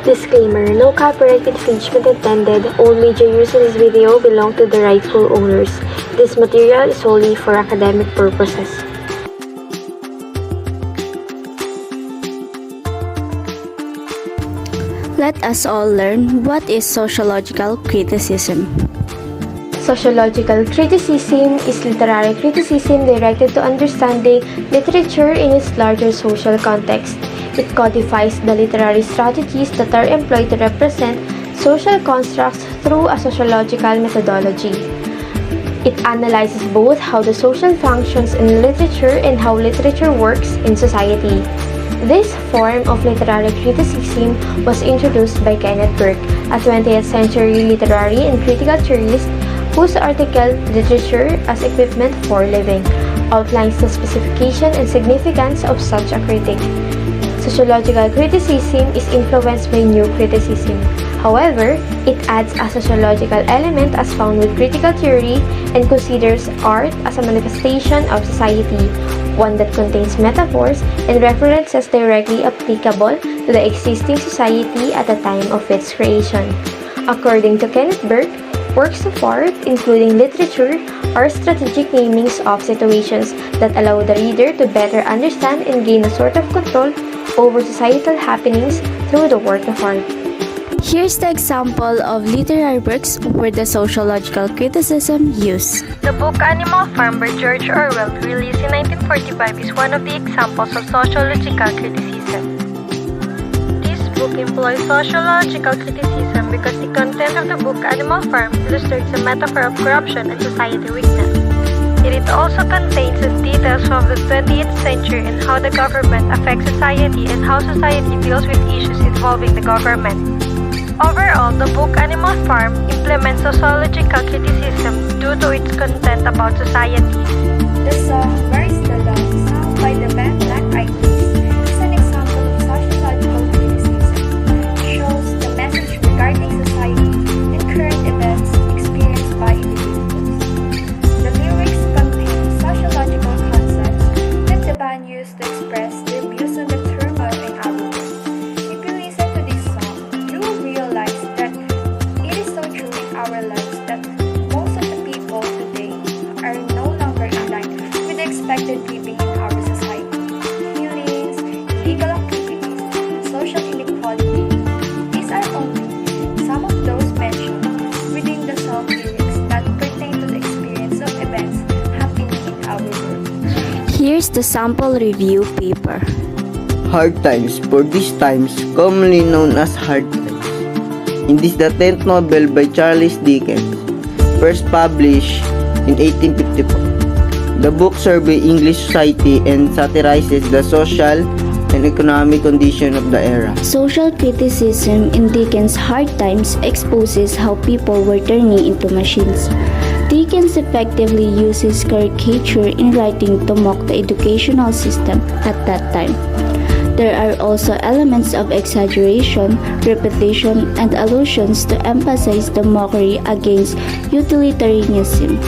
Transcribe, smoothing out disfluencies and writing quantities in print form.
Disclaimer: no copyright infringement intended. All media used in this video belong to the rightful owners. This material is solely for academic purposes. Let us all learn what is sociological criticism. Sociological criticism is literary criticism directed to understanding literature in its larger social context. It codifies the literary strategies that are employed to represent social constructs through a sociological methodology. It analyzes both how the social functions in literature and how literature works in society. This form of literary criticism was introduced by Kenneth Burke, a 20th century literary and critical theorist whose article "Literature as Equipment for Living" outlines the specification and significance of such a critic. Sociological criticism is influenced by new criticism. However, it adds a sociological element as found with critical theory and considers art as a manifestation of society, one that contains metaphors and references directly applicable to the existing society at the time of its creation. According to Kenneth Burke, works of art, including literature, are strategic namings of situations that allow the reader to better understand and gain a sort of control over societal happenings through the work of art. Here's the example of literary works where the sociological criticism used. The book Animal Farm by George Orwell, released in 1945, is one of the examples of sociological criticism. This book employs sociological criticism because the content of the book Animal Farm illustrates a metaphor of corruption and society weakness. It also contains the details of the 20th century and how the government affects society and how society deals with issues involving the government. Overall, the book Animal Farm implements sociological criticism due to its content about society. The song "Where's the Love" sung by the band Black Eyed Peas is an example of sociological criticism. It shows the message regarding society and current events experienced by individuals. The lyrics contain sociological concepts that the band used to express their views on the turmoil in our world. If you listen to this song, you will realize that it is so true in our lives that most of the people today are no longer in line with the expected living in our society. Killings, illegal activities, and social inequality. These are only some of those mentioned within the song lyrics that pertain to the experience of events happening in our world. Here's the sample review paper. Hard times, for these times, commonly known as hard times. It is the 10th novel by Charles Dickens, first published in 1854. The book surveys English society and satirizes the social and economic condition of the era. Social criticism in Dickens' Hard Times exposes how people were turning into machines. Dickens effectively uses caricature in writing to mock the educational system at that time. There are also elements of exaggeration, repetition, and allusions to emphasize the mockery against utilitarianism.